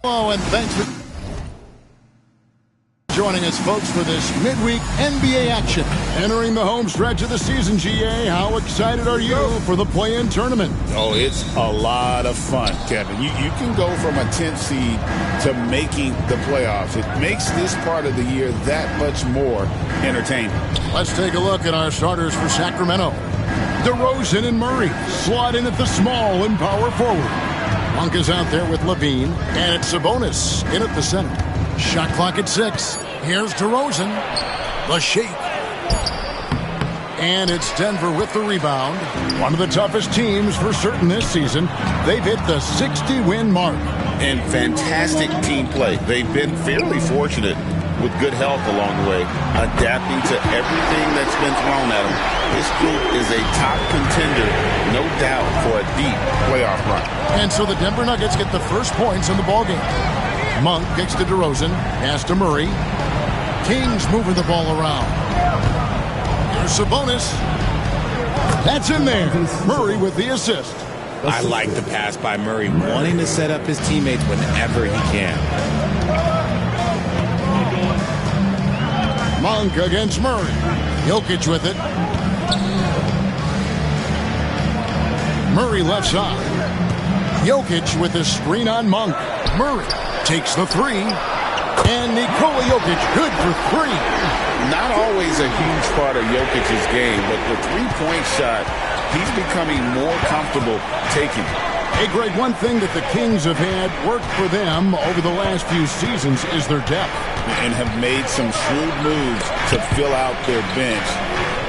Hello, and thanks for joining us, folks, for this midweek NBA action. Entering the home stretch of the season, GA, how excited are you for the play-in tournament? Oh, it's a lot of fun, Kevin. You can go from a 10th seed to making the playoffs. It makes this part of the year that much more entertaining. Let's take a look at our starters for Sacramento. DeRozan and Murray slot in at the small and power forward. Monk is out there with Levine, and it's Sabonis in at the center. Shot clock at 6. Here's DeRozan. The shake. And it's Denver with the rebound. One of the toughest teams for certain this season. They've hit the 60-win mark. And fantastic team play. They've been fairly fortunate with good health along the way, adapting to everything that's been thrown at them. This group is a top contender, no doubt, for a deep playoff run. And so the Denver Nuggets get the first points in the ballgame. Monk kicks to DeRozan, pass to Murray. Kings moving the ball around. Here's Sabonis. That's in there. Murray with the assist. I like the pass by Murray, wanting to set up his teammates whenever he can. Monk against Murray. Jokic with it. Murray left side. Jokic with the screen on Monk. Murray takes the three. And Nikola Jokic good for three. Not always a huge part of Jokic's game, but the three-point shot, he's becoming more comfortable taking. Hey, Greg, one thing that the Kings have had work for them over the last few seasons is their depth. And have made some shrewd moves to fill out their bench.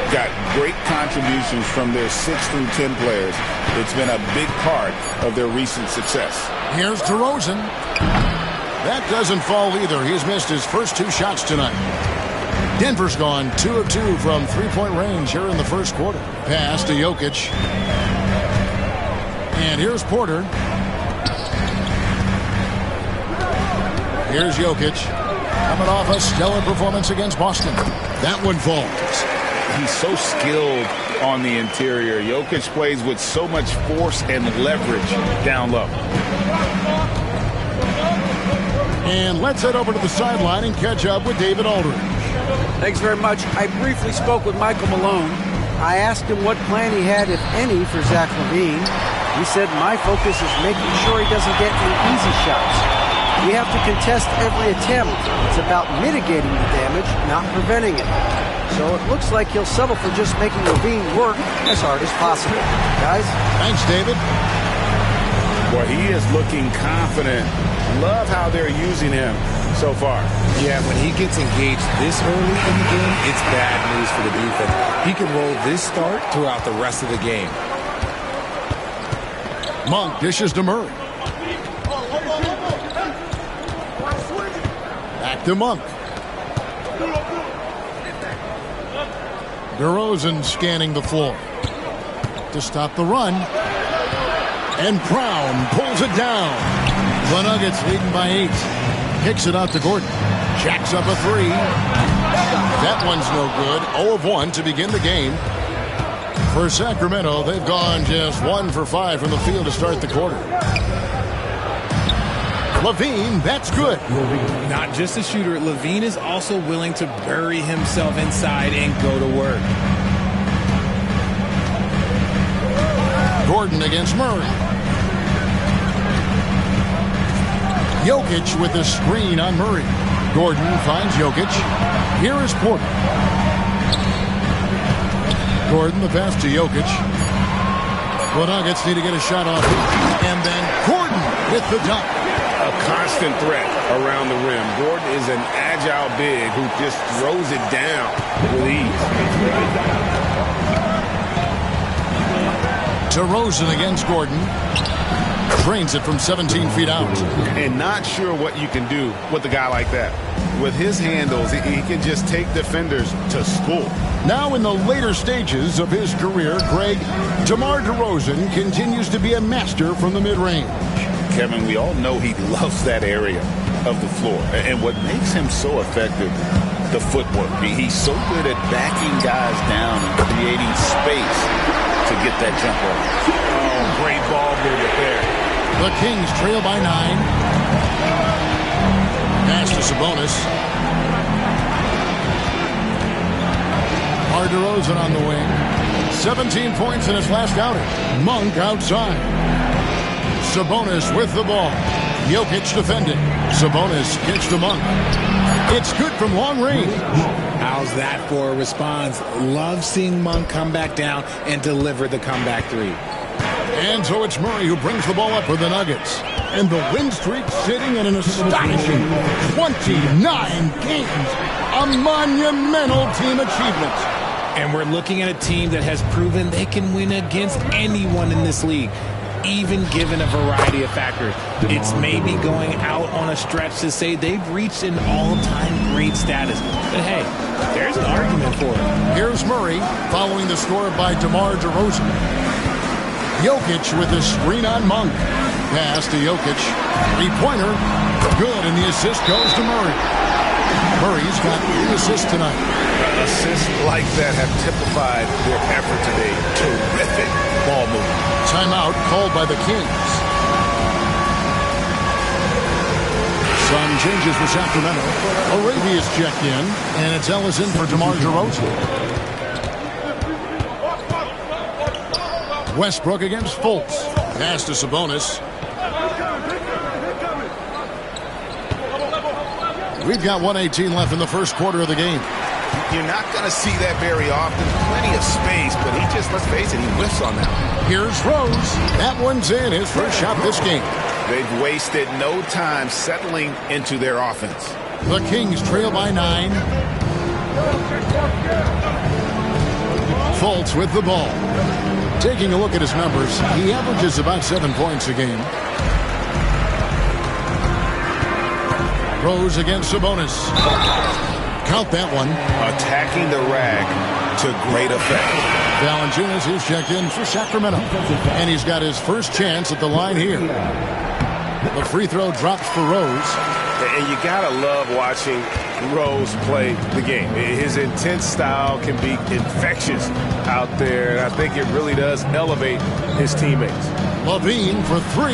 Got great contributions from their 6 through 10 players. It's been a big part of their recent success. Here's DeRozan. That doesn't fall either. He's missed his first 2 shots tonight. Denver's gone 2 of 2 from three-point range here in the first quarter. Pass to Jokic. And here's Porter. Here's Jokic. Coming off a stellar performance against Boston. That one falls. He's so skilled on the interior. Jokic plays with so much force and leverage down low. And let's head over to the sideline and catch up with David Aldridge. Thanks very much. I briefly spoke with Michael Malone. I asked him what plan he had, if any, for Zach LaVine. He said, my focus is making sure he doesn't get any easy shots. We have to contest every attempt. It's about mitigating the damage, not preventing it. So it looks like he'll settle for just making LaVine work as hard as possible. Guys? Thanks, David. Boy, he is looking confident. Love how they're using him so far. Yeah, when he gets engaged this early in the game, it's bad news for the defense. He can roll this start throughout the rest of the game. Monk dishes to Murray. Back to Monk. DeRozan scanning the floor to stop the run. And Brown pulls it down. The Nuggets leading by 8. Kicks it out to Gordon. Jacks up a 3. That one's no good. 0 of 1 to begin the game. For Sacramento, they've gone just 1 for 5 from the field to start the quarter. LaVine, that's good. Not just a shooter, LaVine is also willing to bury himself inside and go to work. Gordon against Murray. Jokic with the screen on Murray. Gordon finds Jokic. Here is Porter. Gordon, the pass to Jokic. The Nuggets need to get a shot off. And then Gordon with the dunk. A constant threat around the rim. Gordon is an agile big who just throws it down with ease. DeRozan against Gordon. Drains it from 17 feet out. And not sure what you can do with a guy like that. With his handles, he can just take defenders to school. Now in the later stages of his career, Greg, DeMar DeRozan continues to be a master from the mid-range. Kevin, we all know he loves that area of the floor. And what makes him so effective, the footwork. He's so good at backing guys down and creating space to get that jump over. Oh, great ball movement there. The Kings trail by 9. Sabonis. Mar DeRozan on the wing. 17 points in his last outing. Monk outside. Sabonis with the ball. Jokic defending. Sabonis gets to Monk. It's good from long range. How's that for a response? Love seeing Monk come back down and deliver the comeback three. And so it's Murray who brings the ball up for the Nuggets. And the win streak sitting at an astonishing 29 games. A monumental team achievement. And we're looking at a team that has proven they can win against anyone in this league, even given a variety of factors. It's maybe going out on a stretch to say they've reached an all-time great status. But hey, there's an argument for it. Here's Murray following the score by DeMar DeRozan. Jokic with the screen on Monk. Pass to Jokic. Three-pointer. Good, and the assist goes to Murray. Murray's got 3 assists tonight. Assists like that have typified their effort today. Terrific ball movement. Timeout called by the Kings. Some changes for Sacramento. Arabia's checked in, and it's Ellis in for DeMar DeRozan. Westbrook against Fultz. Pass to Sabonis. We've got 1:18 left in the first quarter of the game. You're not going to see that very often. Plenty of space, but he just, let's face it, he whiffs on that one. Here's Rose. That one's in. His first shot this game. They've wasted no time settling into their offense. The Kings trail by 9. Fultz with the ball. Taking a look at his numbers, he averages about 7 points a game. Rose against Sabonis. Count that one. Attacking the rag to great effect. Valanciunas is checked in for Sacramento. And he's got his first chance at the line here. The free throw drops for Rose. And you got to love watching Rose play the game. His intense style can be infectious out there, and I think it really does elevate his teammates. Levine for 3.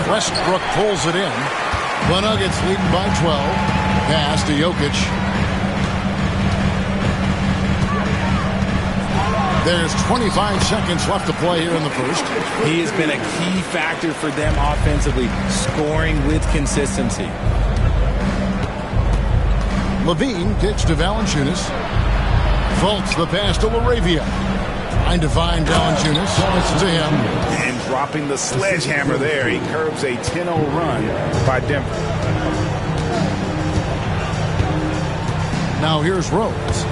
Westbrook pulls it in. The Nuggets leading by 12. Pass to Jokic. There's 25 seconds left to play here in the first. He has been a key factor for them offensively, scoring with consistency. Levine kicks to Valanciunas. Fultz the pass to LaRavia. Trying to find Valanciunas. It's to him. And dropping the sledgehammer there. He curbs a 10-0 run by Denver. Now here's Rose.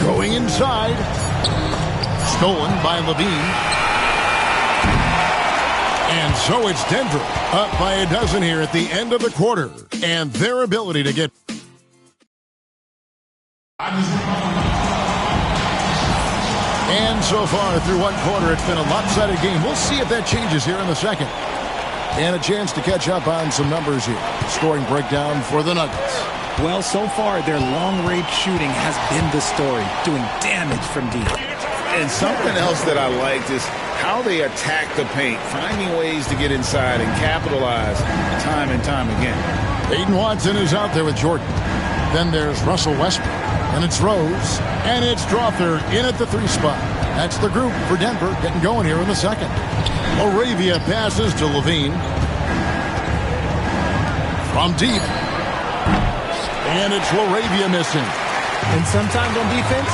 Going inside. Stolen by Levine. And so it's Denver up by a dozen here at the end of the quarter. And their ability to get... And so far through one quarter, it's been a lopsided game. We'll see if that changes here in the second. And a chance to catch up on some numbers here. Scoring breakdown for the Nuggets. Well, so far, their long-range shooting has been the story, doing damage from deep. And something else that I liked is how they attack the paint, finding ways to get inside and capitalize time and time again. Aiden Watson is out there with Jordan. Then there's Russell Westbrook. And it's Rose. And it's Drawther in at the 3 spot. That's the group for Denver getting going here in the second. Arabia passes to Levine. From deep. And it's LaRavia missing. And sometimes on defense,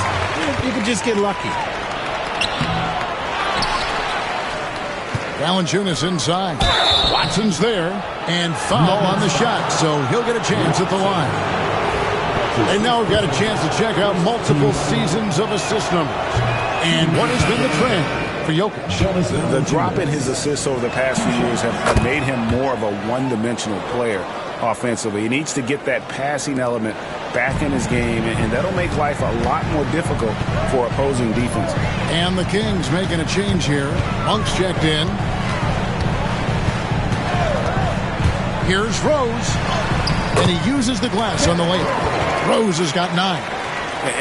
you can just get lucky. Valanciunas inside. Watson's there. And foul on the shot, so he'll get a chance at the line. And now we've got a chance to check out multiple seasons of assist numbers. And what has been the trend for Jokic? The drop in his assists over the past few years have made him more of a one-dimensional player offensively. He needs to get that passing element back in his game, and that'll make life a lot more difficult for opposing defense. And the Kings making a change here. Monk's checked in. Here's Rose. And he uses the glass on the layup. Rose has got 9.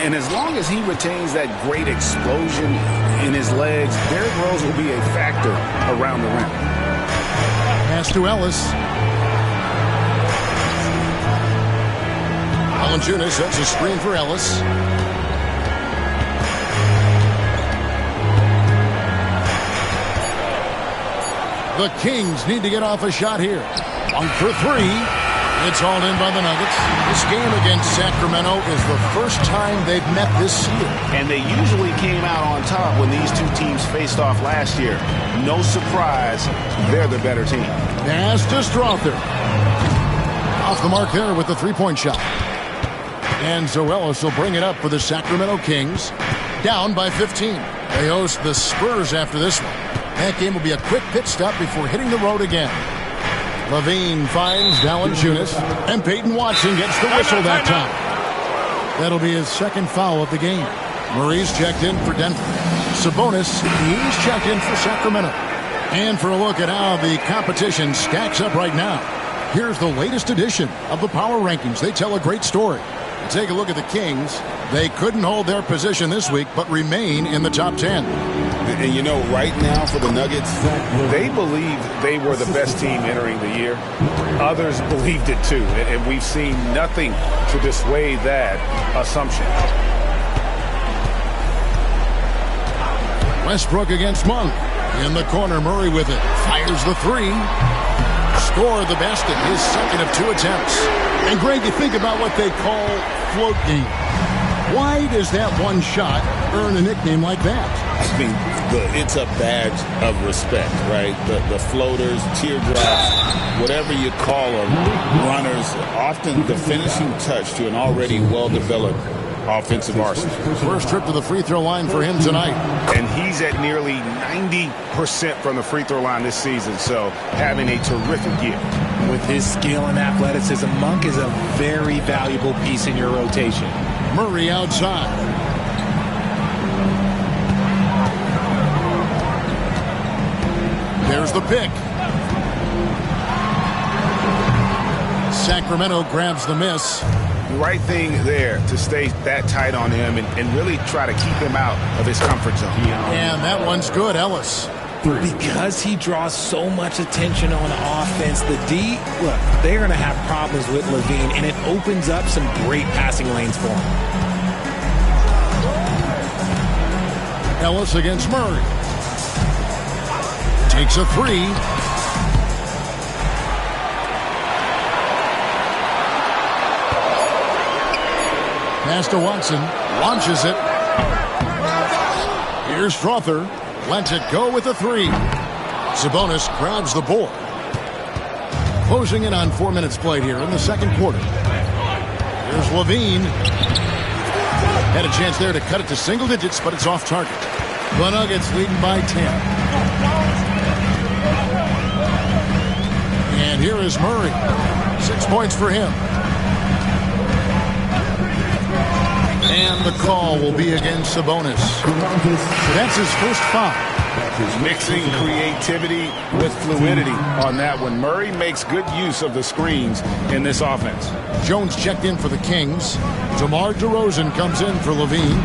And as long as he retains that great explosion in his legs, Derrick Rose will be a factor around the rim. Pass to Ellis. Valanciunas sets a screen for Ellis. The Kings need to get off a shot here. One for three. It's all in by the Nuggets. This game against Sacramento is the first time they've met this year. And they usually came out on top when these two teams faced off last year. No surprise, they're the better team. Pass to Strother. Off the mark there with the three-point shot. And Zoelos will bring it up for the Sacramento Kings. Down by 15. They host the Spurs after this one. That game will be a quick pit stop before hitting the road again. Levine finds Valanciunas, and Peyton Watson gets the whistle that time. That'll be his second foul of the game. Murray's checked in for Denver. Sabonis, he's checked in for Sacramento. And for a look at how the competition stacks up right now, here's the latest edition of the Power Rankings. They tell a great story. Take a look at the Kings. They couldn't hold their position this week, but remain in the top 10. And you know, right now for the Nuggets, they believed they were the best team entering the year. Others believed it too, and we've seen nothing to dissuade that assumption. Westbrook against Monk. In the corner, Murray with it. Fires the three. Score the basket, his second of two attempts. And Greg, you think about what they call float game. Why does that one shot earn a nickname like that? I mean, it's a badge of respect, right? The floaters, teardrops, whatever you call them, runners, often the finishing touch to an already well-developed offensive arsenal. First trip to the free throw line for him tonight. And he's at nearly 90% from the free throw line this season, so having a terrific year. With his skill and athleticism, Monk is a very valuable piece in your rotation. Murray outside. There's the pick. Sacramento grabs the miss. Right thing there to stay that tight on him and really try to keep him out of his comfort zone. And that one's good, Ellis. Because he draws so much attention on offense, the D, look, they're going to have problems with Levine, and it opens up some great passing lanes for him. Ellis against Murray. Takes a three. Pass to Watson. Launches it. Here's Strother. Lets it go with a three. Sabonis grabs the board. Closing in on 4 minutes played here in the second quarter. Here's Levine. Had a chance there to cut it to single digits, but it's off target. The Nuggets leading by 10. And here is Murray. 6 points for him. And the call will be against Sabonis. That's his first foul. Mixing creativity with fluidity on that one. Murray makes good use of the screens in this offense. Jones checked in for the Kings. DeMar DeRozan comes in for Levine.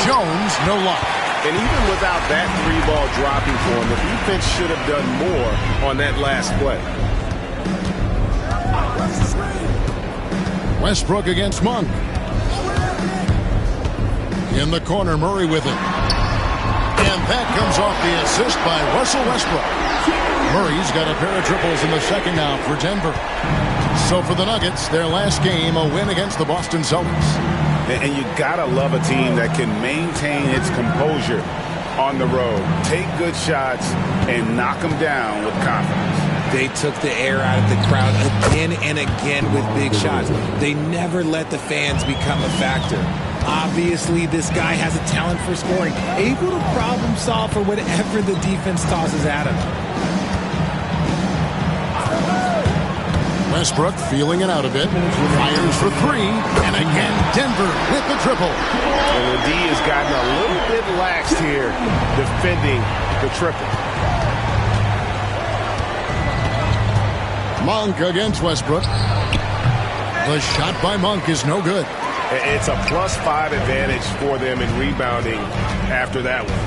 Jones, no luck. And even without that three ball dropping for him, the defense should have done more on that last play. Westbrook against Monk. In the corner, Murray with it. And that comes off the assist by Russell Westbrook. Murray's got a pair of triples in the second now for Denver. So for the Nuggets, their last game, a win against the Boston Celtics. And you gotta love a team that can maintain its composure on the road, take good shots, and knock them down with confidence. They took the air out of the crowd again and again with big shots. They never let the fans become a factor. Obviously, this guy has a talent for scoring, able to problem solve for whatever the defense tosses at him. Westbrook feeling it out a bit. Fires for three. And again, Denver with the triple. And the D has gotten a little bit lax here defending the triple. Monk against Westbrook. The shot by Monk is no good. It's a +5 advantage for them in rebounding after that one.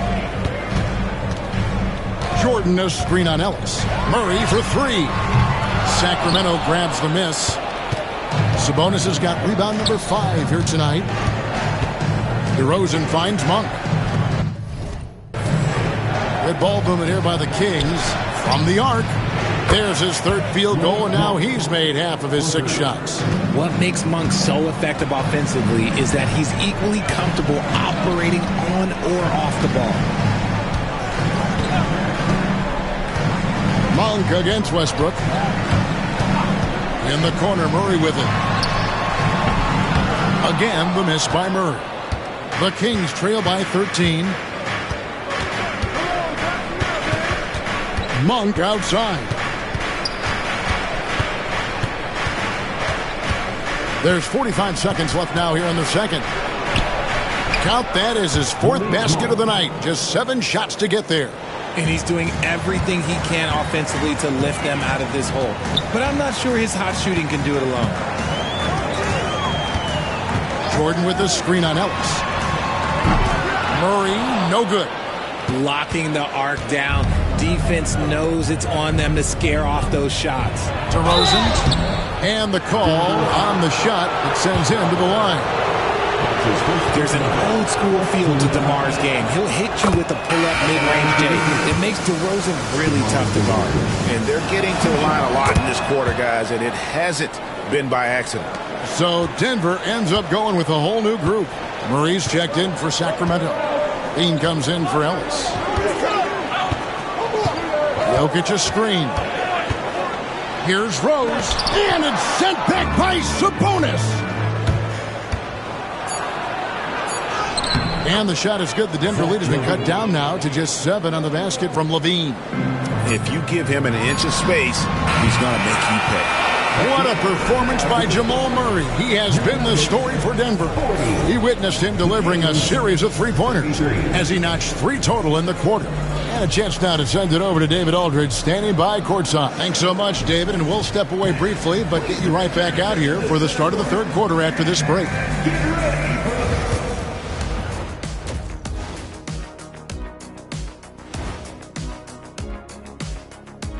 Jordan, a screen on Ellis. Murray for three. Sacramento grabs the miss. Sabonis has got rebound number 5 here tonight. DeRozan finds Monk. Good ball movement here by the Kings. From the arc. There's his third field goal, and now he's made half of his 6 shots. What makes Monk so effective offensively is that he's equally comfortable operating on or off the ball. Monk against Westbrook. In the corner, Murray with it. Again, the miss by Murray. The Kings trail by 13. Monk outside. There's 45 seconds left now here in the second. Count that as his 4th basket of the night. Just 7 shots to get there. And he's doing everything he can offensively to lift them out of this hole. But I'm not sure his hot shooting can do it alone. Jordan with the screen on Ellis. Murray, no good. Locking the arc down. Defense knows it's on them to scare off those shots. DeRozan. And the call on the shot that sends him to the line. There's an old school feel to DeMar's game. He'll hit you with a pull-up mid-range J. It makes DeRozan really tough to guard. And they're getting to the line a lot in this quarter, guys, and it hasn't been by accident. So Denver ends up going with a whole new group. Murray's checked in for Sacramento. Bean comes in for Ellis. Jokic a screen. Here's Rose, and it's sent back by Sabonis. And the shot is good. The Denver lead has been cut down now to just 7 on the basket from Levine. If you give him an inch of space, he's going to make you pay. What a performance by Jamal Murray. He has been the story for Denver. He witnessed him delivering a series of 3-pointers as he notched 3 total in the quarter. And a chance now to send it over to David Aldridge, standing by courtside. Thanks so much, David, and we'll step away briefly, but get you right back out here for the start of the 3rd quarter after this break.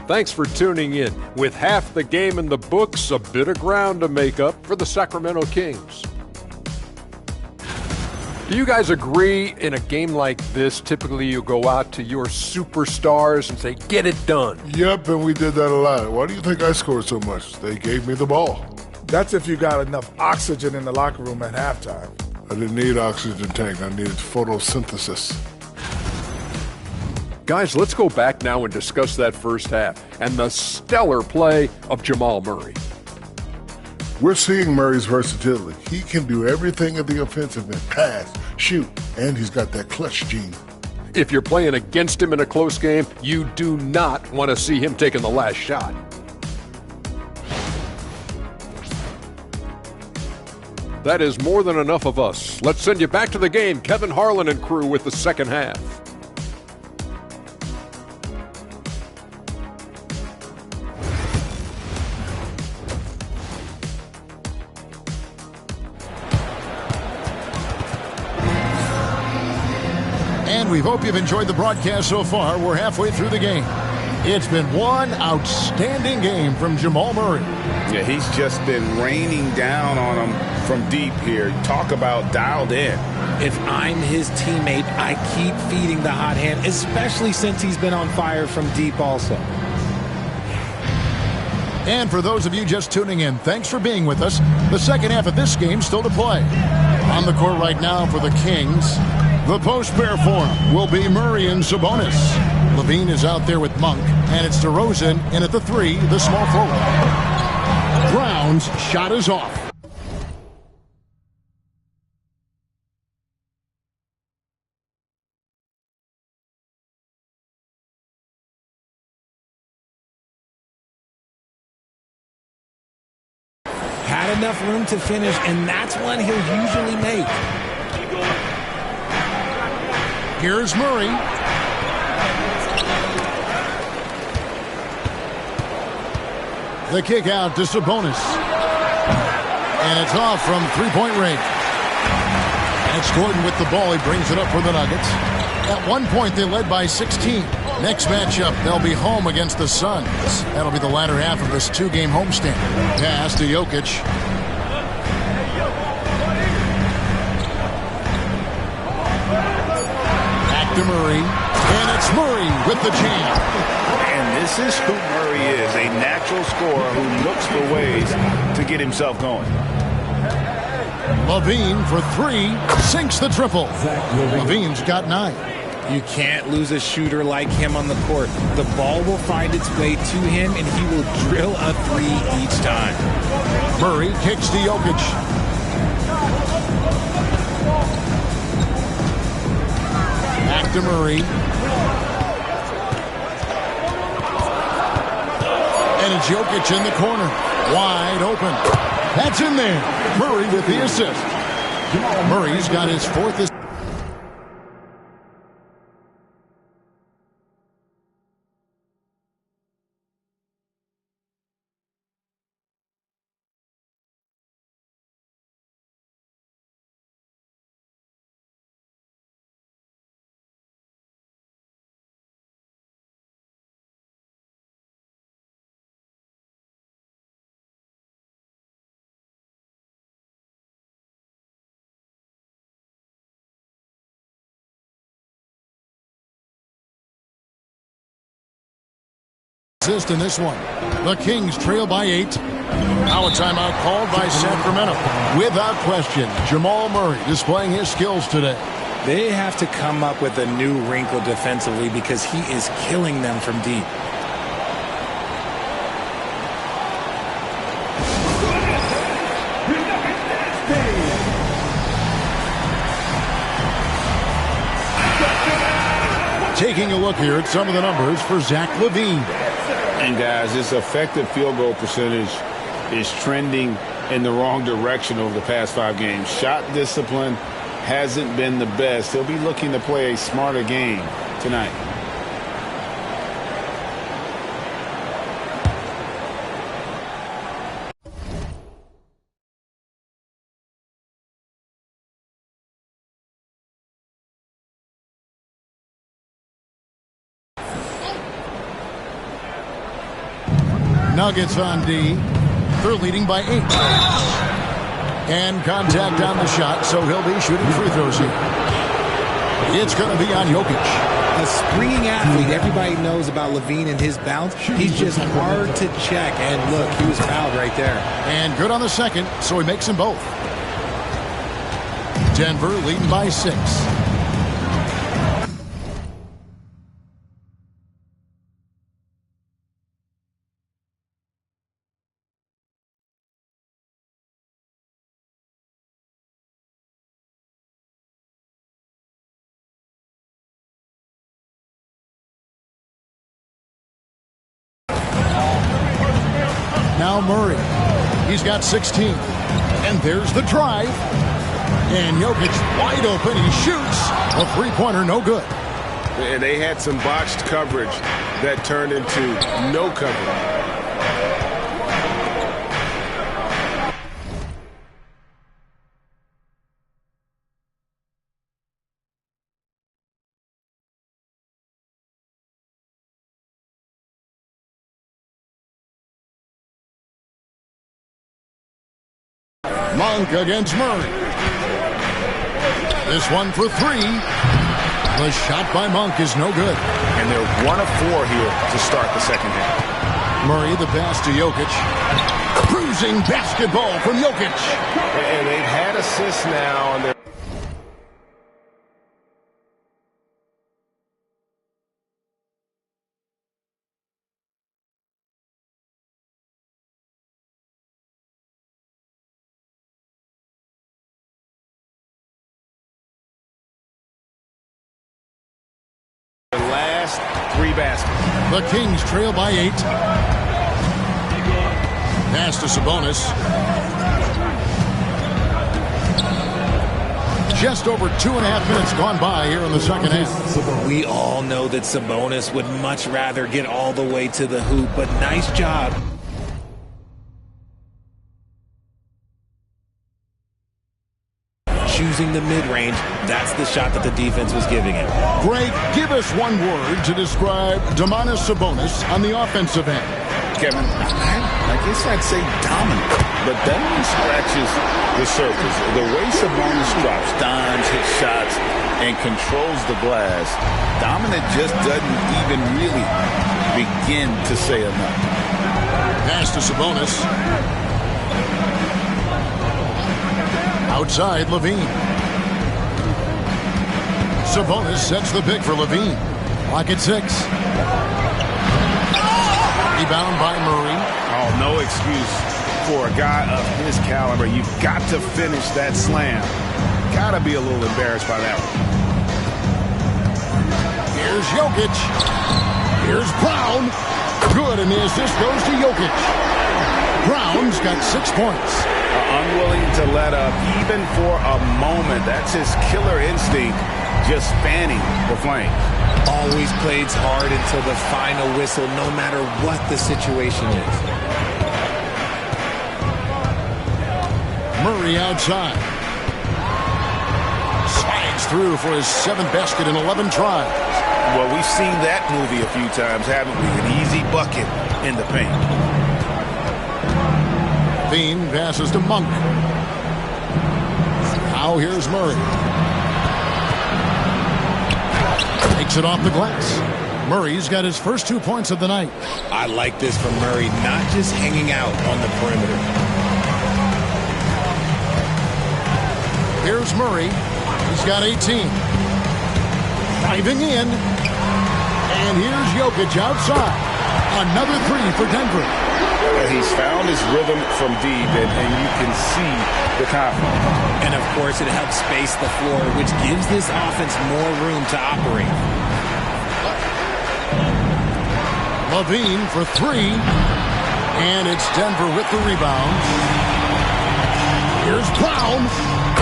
Thanks for tuning in. With half the game in the books, a bit of ground to make up for the Sacramento Kings. Do you guys agree in a game like this, typically you go out to your superstars and say, get it done? Yep, and we did that a lot. Why do you think I scored so much? They gave me the ball. That's if you got enough oxygen in the locker room at halftime. I didn't need oxygen tank. I needed photosynthesis. Guys, let's go back now and discuss that first half and the stellar play of Jamal Murray. We're seeing Murray's versatility. He can do everything at the offensive end. Pass, shoot, and he's got that clutch gene. If you're playing against him in a close game, you do not want to see him taking the last shot. That is more than enough of us. Let's send you back to the game. Kevin Harlan and crew with the second half. And we hope you've enjoyed the broadcast so far. We're halfway through the game. It's been one outstanding game from Jamal Murray. Yeah, he's just been raining down on him from deep here. Talk about dialed in. If I'm his teammate, I keep feeding the hot hand, especially since he's been on fire from deep also. And for those of you just tuning in, thanks for being with us. The second half of this game still to play. On the court right now for the Kings, the post-pair form will be Murray and Sabonis. Levine is out there with Monk, and it's DeRozan in at the 3, the small forward. Brown's shot is off. Had enough room to finish, and that's one he'll usually make. Here's Murray. The kick out to Sabonis. And it's off from three-point range. And it's Gordon with the ball. He brings it up for the Nuggets. At one point, they led by 16. Next matchup, they'll be home against the Suns. That'll be the latter half of this two-game homestand. Pass to Jokic. Back to Murray. And it's Murray with the jam. And this is who Murray is, a natural scorer who looks for ways to get himself going. LaVine for three, sinks the triple. LaVine's got 9. You can't lose a shooter like him on the court. The ball will find its way to him, and he will drill a 3 each time. Murray kicks to Jokic. Back to Murray. And it's Jokic in the corner. Wide open. That's in there. Murray with the assist. Murray's got his 4th assist. In this one. The Kings trail by 8. Now a timeout called by Sacramento. Without question, Jamal Murray displaying his skills today. They have to come up with a new wrinkle defensively because he is killing them from deep. Taking a look here at some of the numbers for Zach LaVine. And guys, his effective field goal percentage is trending in the wrong direction over the past 5 games. Shot discipline hasn't been the best. He'll be looking to play a smarter game tonight. Nuggets on D. They're leading by 8. And contact on the shot, so he'll be shooting free throws here. It's going to be on Jokic. A springing athlete. Everybody knows about LaVine and his bounce. He's just hard to check. And look, he was fouled right there. And good on the second, so he makes them both. Denver leading by 6. Now Murray. He's got 16. And there's the drive. And Jokic wide open. He shoots. A three-pointer, no good. And they had some botched coverage that turned into no coverage. Monk against Murray. This one for 3. The shot by Monk is no good. And they're 1 of 4 here to start the second half. Murray the pass to Jokic. Cruising basketball from Jokic. And they've had assists now on their last 3 baskets. The Kings trail by 8. Pass to Sabonis. Just over 2.5 minutes gone by here in the second half. We all know that Sabonis would much rather get all the way to the hoop, but nice job. Choosing the mid-range, that's the shot that the defense was giving him. Greg, give us one word to describe Domantas Sabonis on the offensive end. Kevin, I guess I'd say dominant, but that only scratches the surface. The way Sabonis drops dimes, hits shots, and controls the glass. Dominant just doesn't even really begin to say enough. Pass to Sabonis. Outside, Levine. Sabonis sets the pick for Levine. Clock at 6. Rebound by Murray. Oh, no excuse for a guy of his caliber. You've got to finish that slam. Got to be a little embarrassed by that one. Here's Jokic. Here's Brown. Good, and the assist goes to Jokic. Brown's got 6 points. Unwilling to let up even for a moment. That's his killer instinct, just fanning the flames. Always plays hard until the final whistle, no matter what the situation is. Murray outside. Slides through for his 7th basket in 11 tries. Well, we've seen that movie a few times, haven't we? An easy bucket in the paint. Levine passes to Monk. Now here's Murray. Takes it off the glass. Murray's got his first 2 points of the night. I like this from Murray, not just hanging out on the perimeter. Here's Murray. He's got 18. Diving in. And here's Jokic outside. Another 3 for Denver. He's found his rhythm from deep, and you can see the confidence. And, of course, it helps space the floor, which gives this offense more room to operate. Levine for 3. And it's Denver with the rebound. Here's Brown.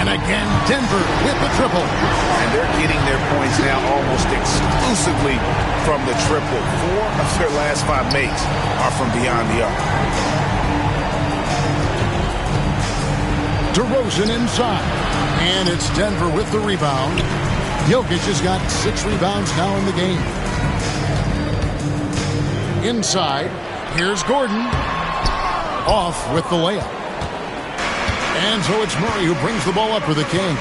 And again, Denver with the triple. And they're getting their points now almost exclusively from the triple. 4 of their last 5 makes are from beyond the arc. DeRozan inside. And it's Denver with the rebound. Jokic has got 6 rebounds now in the game. Inside. Here's Gordon. Off with the layup. And so it's Murray who brings the ball up for the King.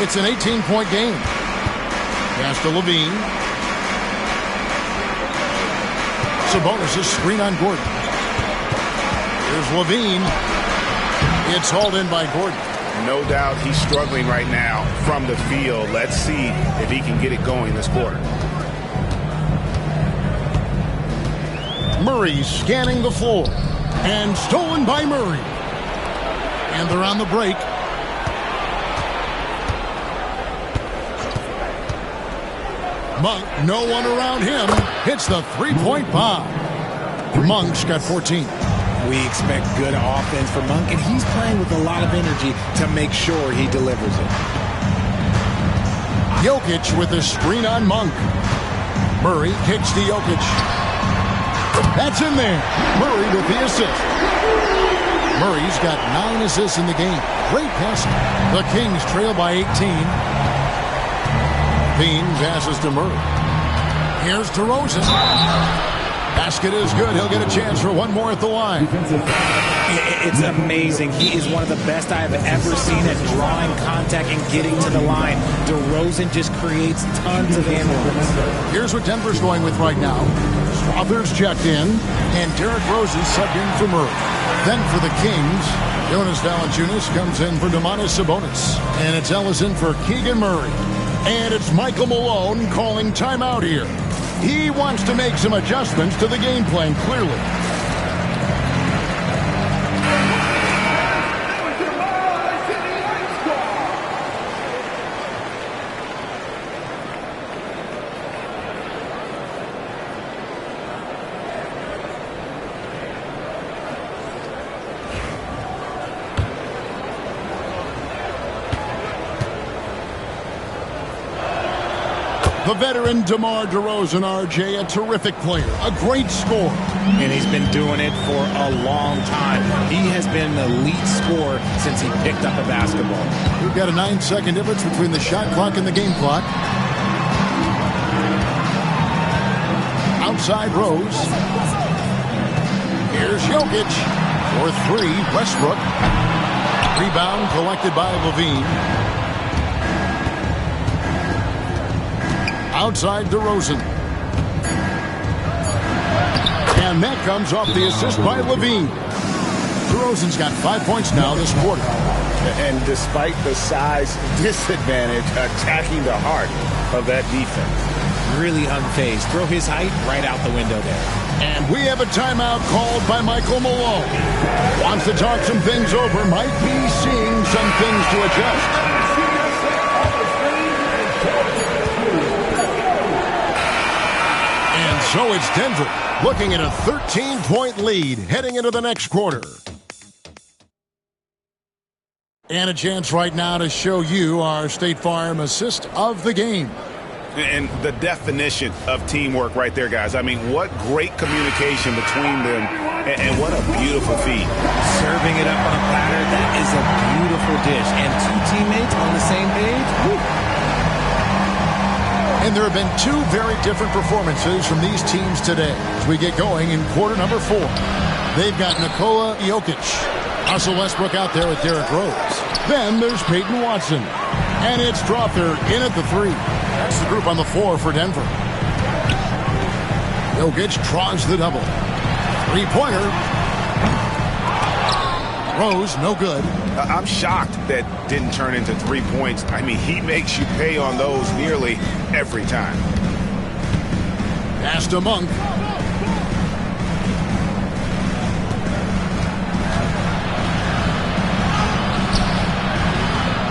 It's an 18-point game. Pass to Levine. Sabonis' screen on Gordon. Here's Levine. It's hauled in by Gordon. No doubt he's struggling right now from the field. Let's see if he can get it going this quarter. Murray scanning the floor. And stolen by Murray. And they're on the break. Monk, no one around him, hits the three-point bomb. Monk's got 14. We expect good offense from Monk, and he's playing with a lot of energy to make sure he delivers it. Jokic with a screen on Monk. Murray kicks to Jokic. That's in there. Murray with the assist. Murray's got 9 assists in the game. Great passing. The Kings trail by 18. Bean passes to Murray. Here's DeRozan. Basket is good. He'll get a chance for one more at the line. It's amazing. He is one of the best I have ever seen at drawing contact and getting to the line. DeRozan just creates tons of handles. Here's what Denver's going with right now. Struthers checked in, and Derrick Rose is subbed in for Murray. Then for the Kings, Jonas Valanciunas comes in for Domantas Sabonis. And it's Ellis in for Keegan Murray. And it's Michael Malone calling timeout here. He wants to make some adjustments to the game plan, clearly. The veteran DeMar DeRozan, RJ, a terrific player, a great scorer. And he's been doing it for a long time. He has been an elite scorer since he picked up a basketball. We've got a 9-second difference between the shot clock and the game clock. Outside Rose. Here's Jokic for 3, Westbrook. Rebound collected by Levine. Outside DeRozan. And that comes off the assist by Levine. DeRozan's got 5 points now this quarter. And despite the size disadvantage, attacking the heart of that defense. Really unfazed. Throw his height right out the window there. And we have a timeout called by Michael Malone. Wants to talk some things over. Might be seeing some things to adjust. And so it's Denver looking at a 13-point lead heading into the next quarter. And a chance right now to show you our State Farm assist of the game. And the definition of teamwork right there, guys. I mean, what great communication between them, and what a beautiful feed. Serving it up on a platter, that is a beautiful dish. And two teammates on the same page. Woo. And there have been two very different performances from these teams today as we get going in quarter number 4. They've got Nikola Jokic. Russell Westbrook out there with Derrick Rose. Then there's Peyton Watson. And it's Strawther in at the 3. That's the group on the floor for Denver. Jokic draws the double. 3-pointer. Rose, no good. I'm shocked that didn't turn into 3 points. I mean, he makes you pay on those nearly every time. Pass to Monk.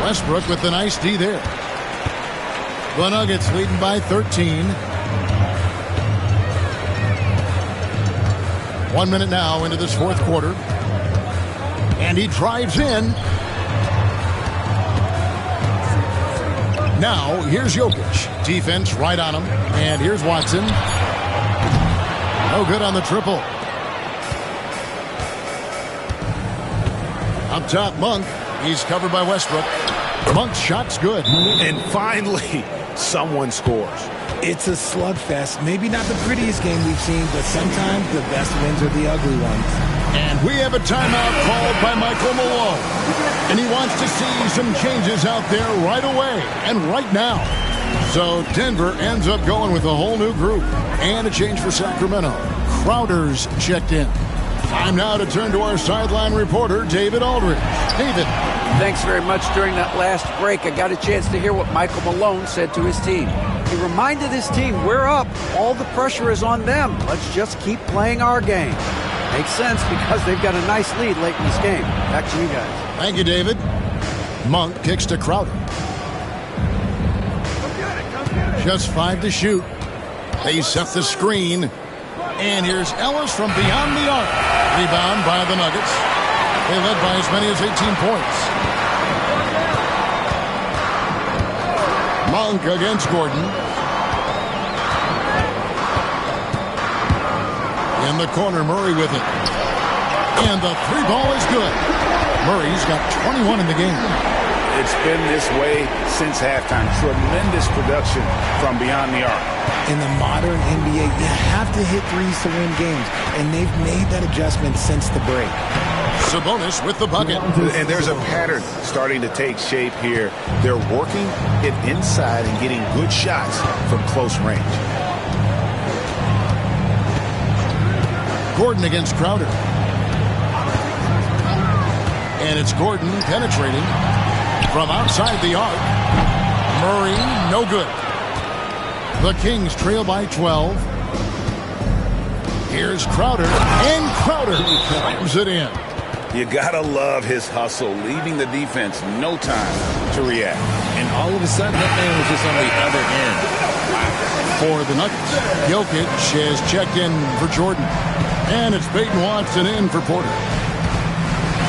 Westbrook with the nice D there. The Nuggets leading by 13. 1 minute now into this fourth quarter. And he drives in. Now, here's Jokic. Defense right on him. And here's Watson. No good on the triple. Up top, Monk. He's covered by Westbrook. Monk's shot's good. And finally, someone scores. It's a slugfest. Maybe not the prettiest game we've seen, but sometimes the best wins are the ugly ones. And we have a timeout called by Michael Malone. And he wants to see some changes out there right away and right now. So Denver ends up going with a whole new group. And a change for Sacramento. Crowder's checked in. Time now to turn to our sideline reporter, David Aldridge. David. Thanks very much. During that last break, I got a chance to hear what Michael Malone said to his team. He reminded his team, we're up. All the pressure is on them. Let's just keep playing our game. Makes sense because they've got a nice lead late in this game. Back to you guys. Thank you, David. Monk kicks to Crowder. Just 5 to shoot. They set the screen. And here's Ellis from beyond the arc. Rebound by the Nuggets. They led by as many as 18 points. Monk against Gordon. In the corner, Murray with it. And the 3-ball is good. Murray's got 21 in the game. It's been this way since halftime. Tremendous production from beyond the arc. In the modern NBA, you have to hit threes to win games, and they've made that adjustment since the break. Sabonis with the bucket. And there's a pattern starting to take shape here. They're working it inside and getting good shots from close range. Gordon against Crowder. And it's Gordon penetrating from outside the arc. Murray, no good. The Kings trail by 12. Here's Crowder, and Crowder slams it in. You gotta love his hustle, leaving the defense no time to react. And all of a sudden, that man was just on the other end. For the Nuggets, Jokic has checked in for Jordan. And it's Peyton Watson in for Porter.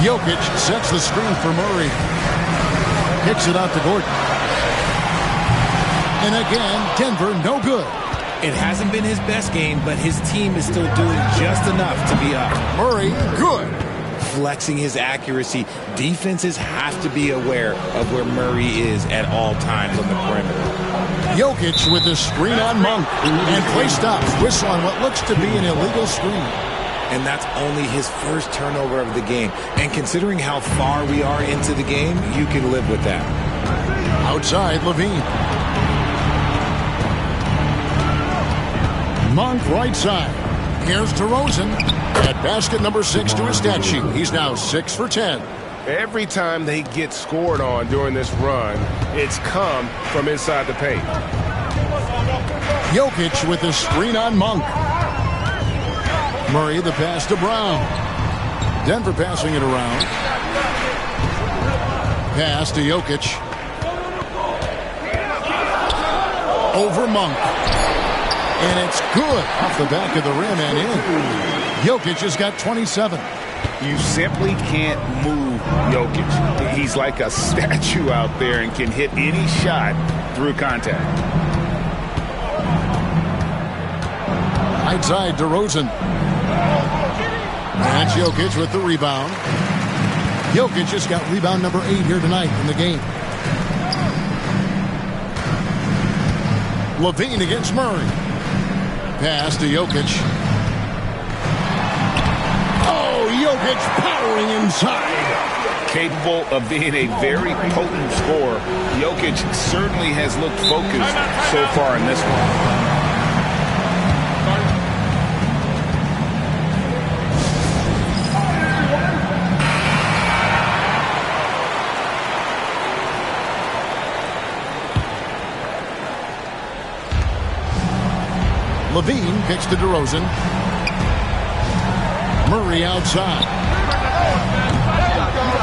Jokic sets the screen for Murray. Kicks it out to Gordon. And again, Denver no good. It hasn't been his best game, but his team is still doing just enough to be up. Murray, good. Flexing his accuracy. Defenses have to be aware of where Murray is at all times on the perimeter. Jokic with the screen on Monk. And play stops. Whistle on what looks to be an illegal screen. And that's only his first turnover of the game. And considering how far we are into the game, you can live with that. Outside, Levine. Monk right side. Here's DeRozan. At basket number 6 to his stat sheet. He's now 6 for 10. Every time they get scored on during this run, it's come from inside the paint. Jokic with the screen on Monk. Murray the pass to Brown. Denver passing it around. Pass to Jokic. Over Monk. And it's good off the back of the rim and in. Jokic has got 27. You simply can't move Jokic. He's like a statue out there and can hit any shot through contact. Right side, DeRozan. That's Jokic with the rebound. Jokic just got rebound number 8 here tonight in the game. Levine against Murray. Pass to Jokic. Oh, Jokic powering inside. Capable of being a very potent scorer, Jokic certainly has looked focused so far in this one. Levine kicks to DeRozan. Murray outside.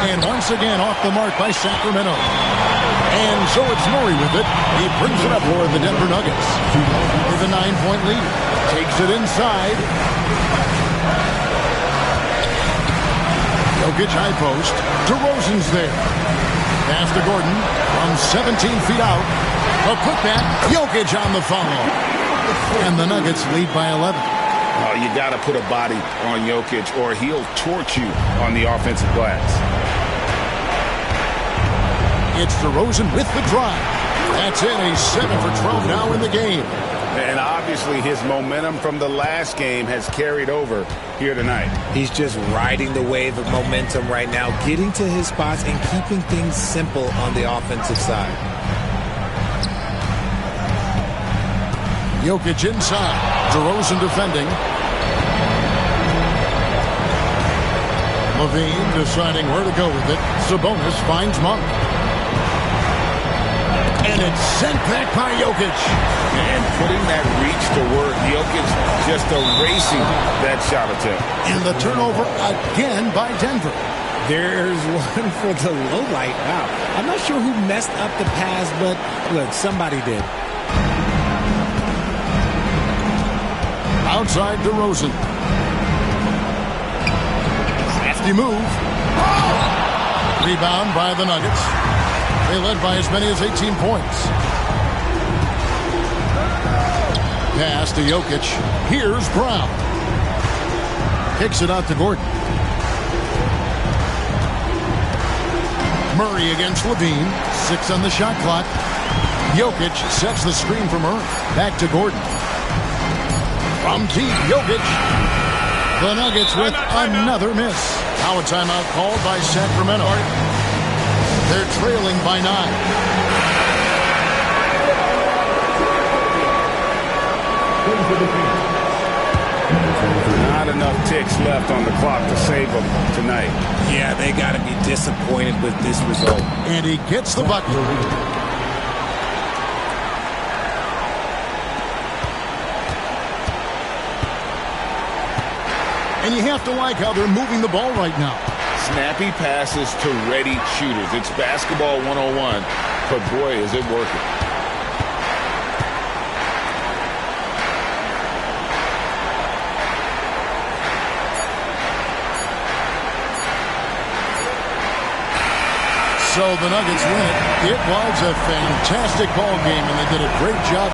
And once again off the mark by Sacramento. And so it's Murray with it. He brings it up for the Denver Nuggets. With a 9-point lead. Takes it inside. Jokic high post. DeRozan's there. Pass to Gordon from 17 feet out. A putback. Jokic on the follow. And the Nuggets lead by 11. Oh, you got to put a body on Jokic or he'll torch you on the offensive glass. It's DeRozan with the drive. That's it. He's 7 for 12 now in the game. And obviously his momentum from the last game has carried over here tonight. He's just riding the wave of momentum right now, getting to his spots and keeping things simple on the offensive side. Jokic inside. DeRozan defending. Levine deciding where to go with it. Sabonis finds Monk. And it's sent back by Jokic. And putting that reach to work, Jokic just erasing that shot attempt. And the turnover again by Denver. There's one for the low light. Wow. I'm not sure who messed up the pass, but look, somebody did. Outside DeRozan. Crafty move. Rebound by the Nuggets. They led by as many as 18 points. Pass to Jokic. Here's Brown. Kicks it out to Gordon. Murray against Levine. 6 on the shot clock. Jokic sets the screen for Murray. Back to Gordon. From deep, Jokic. The Nuggets with another miss. Now a timeout called by Sacramento. They're trailing by 9. Not enough ticks left on the clock to save them tonight. Yeah, they got to be disappointed with this result. And he gets the bucket. And you have to like how they're moving the ball right now. Snappy passes to ready shooters. It's basketball 101, but boy, is it working. So the Nuggets win it. It was a fantastic ball game, and they did a great job.